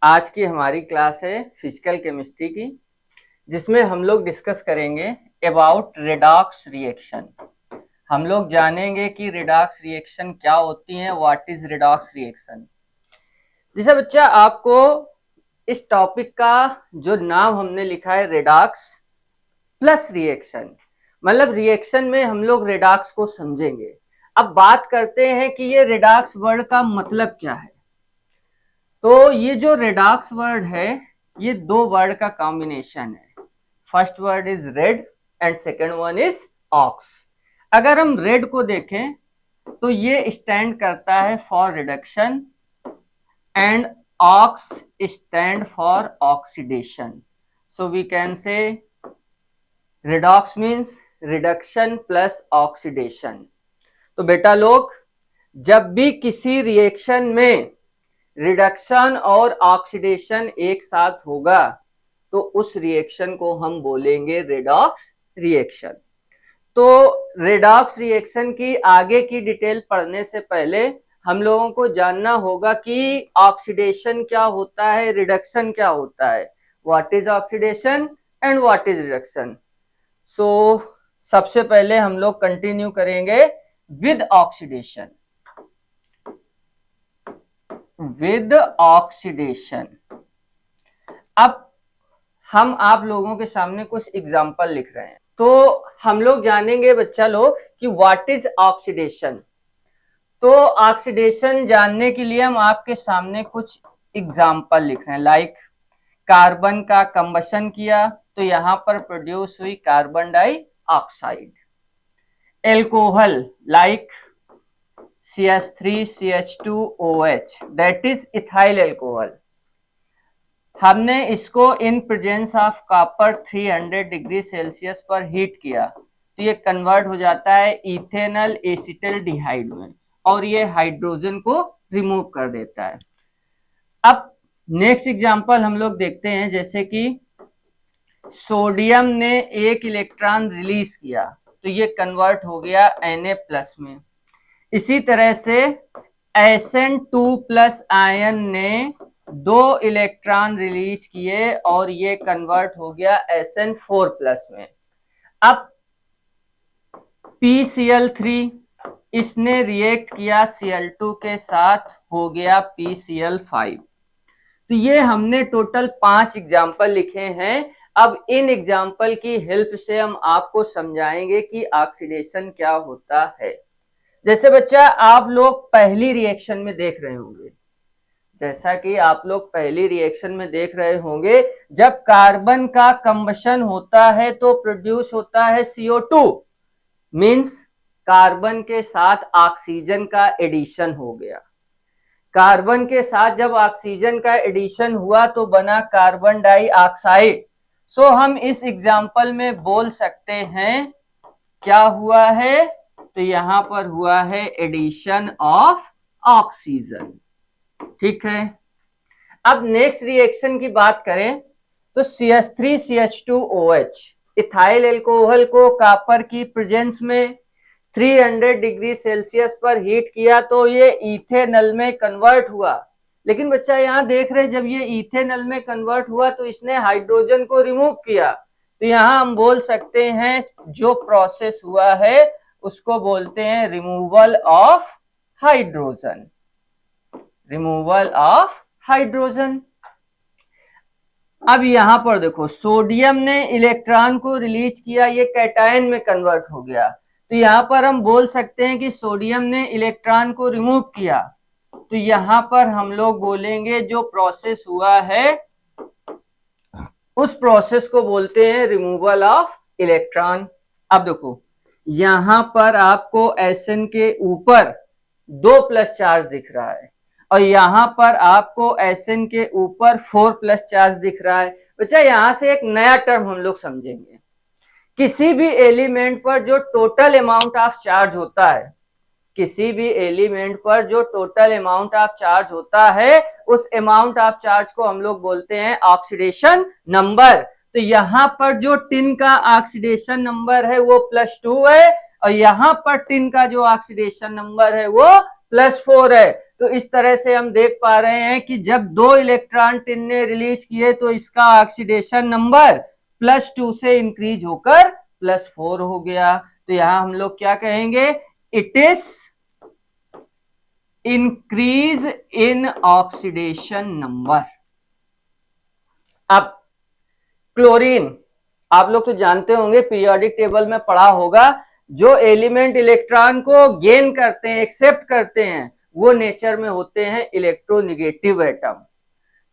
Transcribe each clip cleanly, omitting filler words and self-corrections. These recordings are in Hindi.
आज की हमारी क्लास है फिजिकल केमिस्ट्री की, जिसमें हम लोग डिस्कस करेंगे अबाउट रेडॉक्स रिएक्शन। हम लोग जानेंगे कि रेडॉक्स रिएक्शन क्या होती है, व्हाट इज रेडॉक्स रिएक्शन। जैसे बच्चा आपको इस टॉपिक का जो नाम हमने लिखा है रेडॉक्स प्लस रिएक्शन, मतलब रिएक्शन में हम लोग रेडॉक्स को समझेंगे। अब बात करते हैं कि ये रेडॉक्स वर्ड का मतलब क्या है। तो ये जो रेडॉक्स वर्ड है ये दो वर्ड का कॉम्बिनेशन है। First word is red and second one is ox. अगर हम रेड को देखें तो ये स्टैंड करता है for reduction and ox stand for oxidation. So we can say redox means reduction plus oxidation. तो बेटा लोग, जब भी किसी रिएक्शन में रिडक्शन और ऑक्सीडेशन एक साथ होगा तो उस रिएक्शन को हम बोलेंगे रेडॉक्स रिएक्शन। तो रेडॉक्स रिएक्शन की आगे की डिटेल पढ़ने से पहले हम लोगों को जानना होगा कि ऑक्सीडेशन क्या होता है, रिडक्शन क्या होता है, what is oxidation and what is reduction. So सबसे पहले हम लोग कंटिन्यू करेंगे विद ऑक्सीडेशन। विद ऑक्सीडेशन, अब हम आप लोगों के सामने कुछ एग्जाम्पल लिख रहे हैं, तो हम लोग जानेंगे बच्चा लोग कि व्हाट इज ऑक्सीडेशन। तो ऑक्सीडेशन जानने के लिए हम आपके सामने कुछ एग्जाम्पल लिख रहे हैं। लाइक कार्बन का कंबशन किया तो यहां पर प्रोड्यूस हुई carbon dioxide. Alcohol like CH3CH2OH, that is ethyl alcohol. हमने इसको in presence of copper 300 degree Celsius पर हीट किया तो ये कन्वर्ट हो जाता है इथेनल एसिटल्डिहाइड में और ये हाइड्रोजन को रिमूव कर देता है। अब नेक्स्ट एग्जांपल हम लोग देखते हैं, जैसे कि सोडियम ने एक इलेक्ट्रॉन रिलीज किया तो ये कन्वर्ट हो गया Na+ में। इसी तरह से Sn2+ आयन ने 2 इलेक्ट्रॉन रिलीज किए और ये कन्वर्ट हो गया Sn4+ में। अब PCl3 इसने रिएक्ट किया Cl2 के साथ, हो गया PCl5। तो ये हमने टोटल 5 एग्जाम्पल लिखे हैं। अब इन एग्जाम्पल की हेल्प से हम आपको समझाएंगे कि ऑक्सीडेशन क्या होता है। जैसे बच्चा आप लोग पहली रिएक्शन में देख रहे होंगे, जैसा कि आप लोग पहली रिएक्शन में देख रहे होंगे, जब कार्बन का कंबशन होता है तो प्रोड्यूस होता है CO2, मींस कार्बन के साथ ऑक्सीजन का एडिशन हो गया। कार्बन के साथ जब ऑक्सीजन का एडिशन हुआ तो बना कार्बन डाइऑक्साइड। सो हम इस एग्जाम्पल में बोल सकते हैं क्या हुआ है, तो यहां पर हुआ है एडिशन ऑफ ऑक्सीजन। ठीक है। अब नेक्स्ट रिएक्शन की बात करें तो CH3CH2OH, इथाइल एल्कोहल को कॉपर की प्रेजेंस में 300 डिग्री सेल्सियस पर हीट किया तो ये इथेनॉल में कन्वर्ट हुआ। लेकिन बच्चा यहां देख रहे हैं, जब ये इथेनॉल में कन्वर्ट हुआ तो इसने हाइड्रोजन को रिमूव किया। तो यहां हम बोल सकते हैं जो प्रोसेस हुआ है उसको बोलते हैं removal of hydrogen. Removal of hydrogen. अब यहां पर देखो, सोडियम ने इलेक्ट्रॉन को रिलीज किया, ये कैटायन में कन्वर्ट हो गया। तो यहां पर हम बोल सकते हैं कि सोडियम ने इलेक्ट्रॉन को रिमूव किया। तो यहां पर हम लोग बोलेंगे जो प्रोसेस हुआ है उस प्रोसेस को बोलते हैं रिमूवल ऑफ इलेक्ट्रॉन। अब देखो, यहां पर आपको Sn के ऊपर 2+ चार्ज दिख रहा है और यहां पर आपको Sn के ऊपर 4+ चार्ज दिख रहा है। बच्चा यहां से एक नया टर्म हम लोग समझेंगे। किसी भी एलिमेंट पर जो टोटल अमाउंट ऑफ चार्ज होता है, किसी भी एलिमेंट पर जो टोटल अमाउंट ऑफ चार्ज होता है उस अमाउंट ऑफ चार्ज को हम लोग बोलते हैं ऑक्सीडेशन नंबर। तो यहां पर जो टिन का ऑक्सीडेशन नंबर है वो +2 है और यहां पर टिन का जो ऑक्सीडेशन नंबर है वो +4 है। तो इस तरह से हम देख पा रहे हैं कि जब 2 इलेक्ट्रॉन टिन ने रिलीज किए तो इसका ऑक्सीडेशन नंबर +2 से इंक्रीज होकर +4 हो गया। तो यहां हम लोग क्या कहेंगे, it is increase in oxidation number. अब क्लोरीन, आप लोग तो जानते होंगे, पीरियोडिक टेबल में पढ़ा होगा, जो एलिमेंट इलेक्ट्रॉन को गेन करते हैं, एक्सेप्ट करते हैं, वो नेचर में होते हैं इलेक्ट्रोनिगेटिव एटम।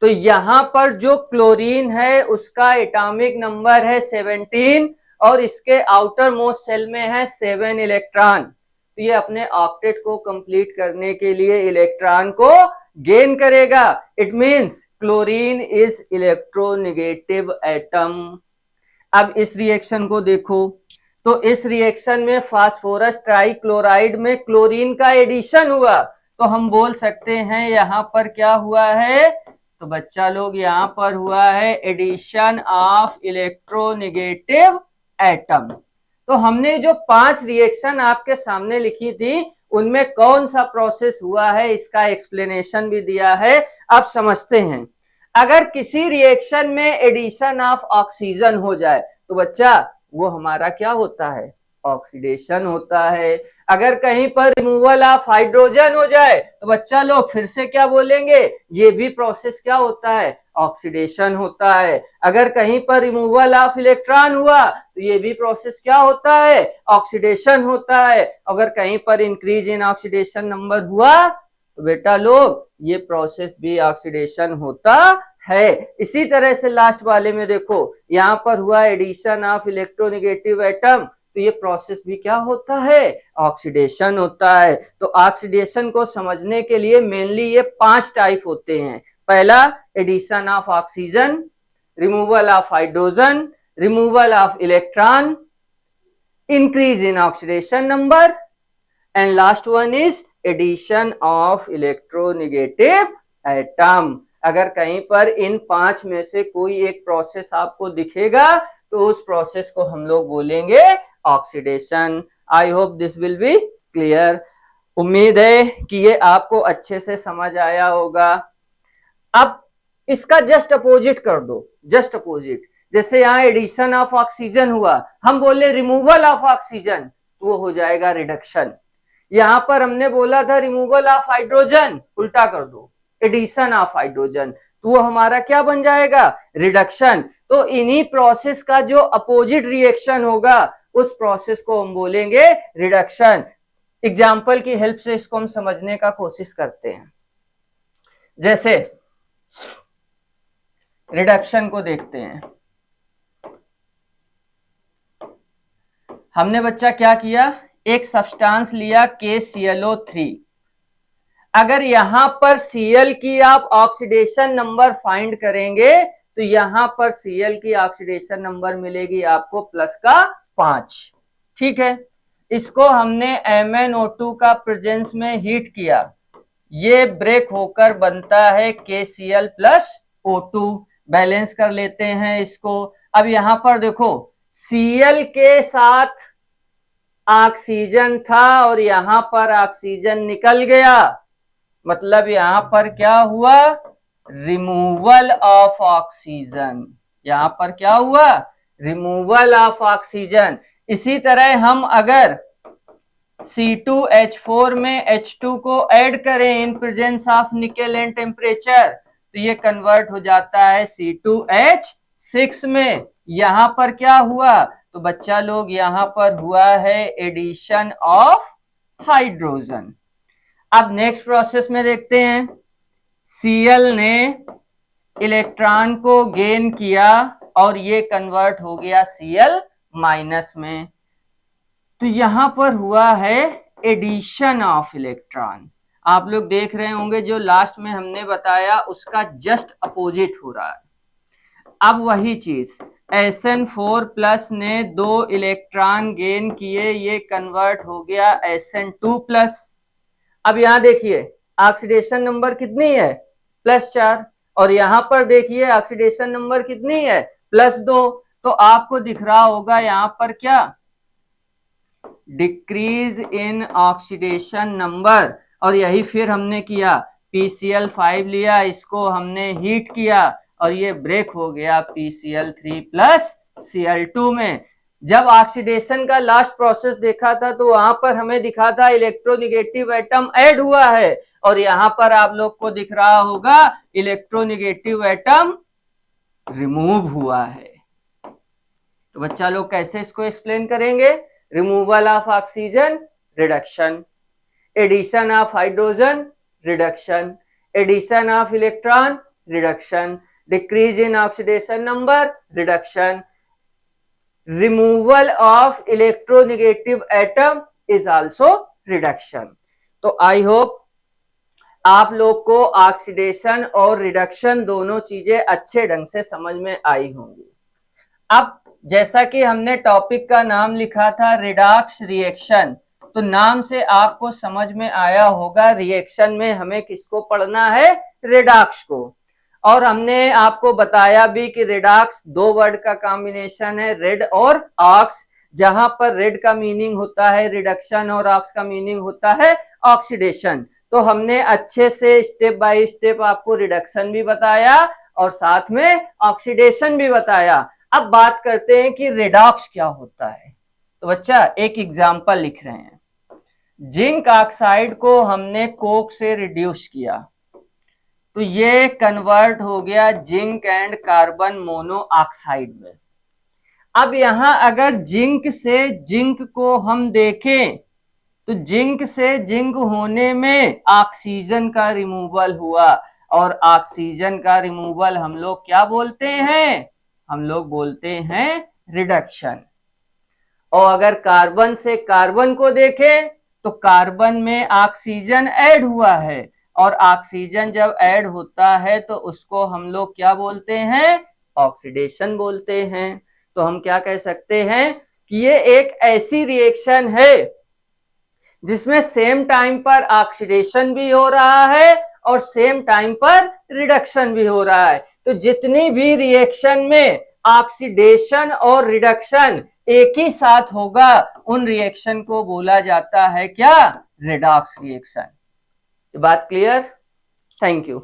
तो यहां पर जो क्लोरीन है उसका एटॉमिक नंबर है 17 और इसके आउटर मोस्ट सेल में है 7 इलेक्ट्रॉन। तो ये अपने ऑक्टेट को कंप्लीट करने के लिए इलेक्ट्रॉन को गेन करेगा। It means chlorine is electronegative atom. अब इस रिएक्शन को देखो, तो इस रिएक्शन में फास्फोरस ट्राइक्लोराइड में क्लोरीन का एडिशन हुआ, तो हम बोल सकते हैं यहां पर क्या हुआ है, तो बच्चा लोग यहां पर हुआ है एडिशन ऑफ इलेक्ट्रोनिगेटिव एटम। तो हमने जो 5 रिएक्शन आपके सामने लिखी थी उनमें कौन सा प्रोसेस हुआ है इसका एक्सप्लेनेशन भी दिया है, आप समझते हैं। अगर किसी रिएक्शन में एडिशन ऑफ ऑक्सीजन हो जाए तो बच्चा वो हमारा क्या होता है, ऑक्सीडेशन होता है। अगर कहीं पर रिमूवल ऑफ हाइड्रोजन हो जाए तो बच्चा लोग फिर से क्या बोलेंगे, ये भी प्रोसेस क्या होता है, ऑक्सीडेशन होता है। अगर कहीं पर रिमूवल ऑफ इलेक्ट्रॉन हुआ तो ये भी प्रोसेस क्या होता है, ऑक्सीडेशन होता है। अगर कहीं पर इंक्रीज इन ऑक्सीडेशन नंबर हुआ तो बेटा लोग ये प्रोसेस भी ऑक्सीडेशन होता है। इसी तरह से लास्ट वाले में देखो, यहां पर हुआ एडिशन ऑफ इलेक्ट्रोनिगेटिव एटम, तो ये प्रोसेस भी क्या होता है, ऑक्सीडेशन होता है। तो ऑक्सीडेशन को समझने के लिए मेनली ये 5 टाइप होते हैं। पहला addition of oxygen, removal of hydrogen, removal of electron, increase in oxidation number, and last one is addition of electronegative atom. अगर कहीं पर इन 5 में से कोई एक प्रोसेस आपको दिखेगा तो उस प्रोसेस को हम लोग बोलेंगे oxidation. I hope this will be clear. उम्मीद है कि ये आपको अच्छे से समझ आया होगा। अब इसका जस्ट अपोजिट कर दो, जस्ट अपोजिट। जैसे यहाँ एडिशन ऑफ ऑक्सीजन हुआ, हम बोले रिमूवल ऑफ ऑक्सीजन, तो वो हो जाएगा रिडक्शन। यहां पर हमने बोला था रिमूवल ऑफ हाइड्रोजन, उल्टा कर दो, एडिशन ऑफ हाइड्रोजन, तो वो हमारा क्या बन जाएगा, रिडक्शन। तो इन्हीं प्रोसेस का जो अपोजिट रिएक्शन होगा उस प्रोसेस को हम बोलेंगे रिडक्शन। एग्जाम्पल की हेल्प से इसको हम समझने का कोशिश करते हैं। जैसे रिडक्शन को देखते हैं, हमने बच्चा क्या किया, एक सब्सटेंस लिया KClO3। अगर यहां पर Cl की आप ऑक्सीडेशन नंबर फाइंड करेंगे तो यहां पर Cl की ऑक्सीडेशन नंबर मिलेगी आपको +5। ठीक है, इसको हमने MnO2 का प्रेजेंस में हीट किया, ये ब्रेक होकर बनता है KCl+O2। बैलेंस कर लेते हैं इसको। अब यहां पर देखो Cl के साथ ऑक्सीजन था और यहां पर ऑक्सीजन निकल गया, मतलब यहां पर क्या हुआ, रिमूवल ऑफ ऑक्सीजन। यहां पर क्या हुआ, रिमूवल ऑफ ऑक्सीजन। इसी तरह हम अगर C2H4 में H2 को ऐड करें in presence of nickel and temperature, तो ये कन्वर्ट हो जाता है C2H6 में। यहां पर क्या हुआ, तो बच्चा लोग यहां पर हुआ है एडिशन ऑफ हाइड्रोजन। अब नेक्स्ट प्रोसेस में देखते हैं, Cl ने इलेक्ट्रॉन को गेन किया और ये कन्वर्ट हो गया Cl- में, तो यहां पर हुआ है एडिशन ऑफ इलेक्ट्रॉन। आप लोग देख रहे होंगे जो लास्ट में हमने बताया उसका जस्ट अपोजिट हो रहा है। अब वही चीज Sn4+ ने 2 इलेक्ट्रॉन गेन किए, ये कन्वर्ट हो गया Sn2+। अब यहां देखिए ऑक्सीडेशन नंबर कितनी है, +4, और यहां पर देखिए ऑक्सीडेशन नंबर कितनी है, +2। तो आपको दिख रहा होगा यहां पर क्या, डिक्रीज इन ऑक्सीडेशन नंबर। और यही फिर हमने किया, PCl5 लिया, इसको हमने हीट किया और ये ब्रेक हो गया PCl3 प्लस Cl2 में। जब ऑक्सीडेशन का लास्ट प्रोसेस देखा था तो वहां पर हमें दिखा था इलेक्ट्रोनिगेटिव एटम ऐड हुआ है, और यहां पर आप लोग को दिख रहा होगा इलेक्ट्रोनिगेटिव एटम रिमूव हुआ है। तो बच्चा लोग कैसे इसको एक्सप्लेन करेंगे? Removal of oxygen, reduction, addition of hydrogen, reduction, addition of electron, reduction, decrease in oxidation number, reduction, removal of electronegative atom is also reduction. तो आई होप आप लोग को ऑक्सीडेशन और रिडक्शन दोनों चीजें अच्छे ढंग से समझ में आई होंगी। अब जैसा कि हमने टॉपिक का नाम लिखा था रिडॉक्स रिएक्शन, तो नाम से आपको समझ में आया होगा रिएक्शन में हमें किसको पढ़ना है? रिडॉक्स को। और हमने आपको बताया भी कि रिडॉक्स दो वर्ड का कॉम्बिनेशन है, रेड और ऑक्स, जहां पर रेड का मीनिंग होता है रिडक्शन और ऑक्स का मीनिंग होता है ऑक्सीडेशन। तो हमने अच्छे से स्टेप बाय स्टेप आपको रिडक्शन भी बताया और साथ में ऑक्सीडेशन भी बताया। अब बात करते हैं कि रिडॉक्स क्या होता है। तो बच्चा एक एग्जांपल लिख रहे हैं, जिंक ऑक्साइड को हमने कोक से रिड्यूस किया तो ये कन्वर्ट हो गया जिंक एंड कार्बन मोनोऑक्साइड में। अब यहां अगर जिंक से जिंक को हम देखें तो जिंक से जिंक होने में ऑक्सीजन का रिमूवल हुआ, और ऑक्सीजन का रिमूवल हम लोग क्या बोलते हैं? हम लोग बोलते हैं रिडक्शन। और अगर कार्बन से कार्बन को देखें तो कार्बन में ऑक्सीजन ऐड हुआ है, और ऑक्सीजन जब ऐड होता है तो उसको हम लोग क्या बोलते हैं? ऑक्सीडेशन बोलते हैं। तो हम क्या कह सकते हैं कि ये एक ऐसी रिएक्शन है जिसमें सेम टाइम पर ऑक्सीडेशन भी हो रहा है और सेम टाइम पर रिडक्शन भी हो रहा है। तो जितनी भी रिएक्शन में ऑक्सीडेशन और रिडक्शन एक ही साथ होगा उन रिएक्शन को बोला जाता है क्या? Redox reaction. बात क्लियर? Thank you.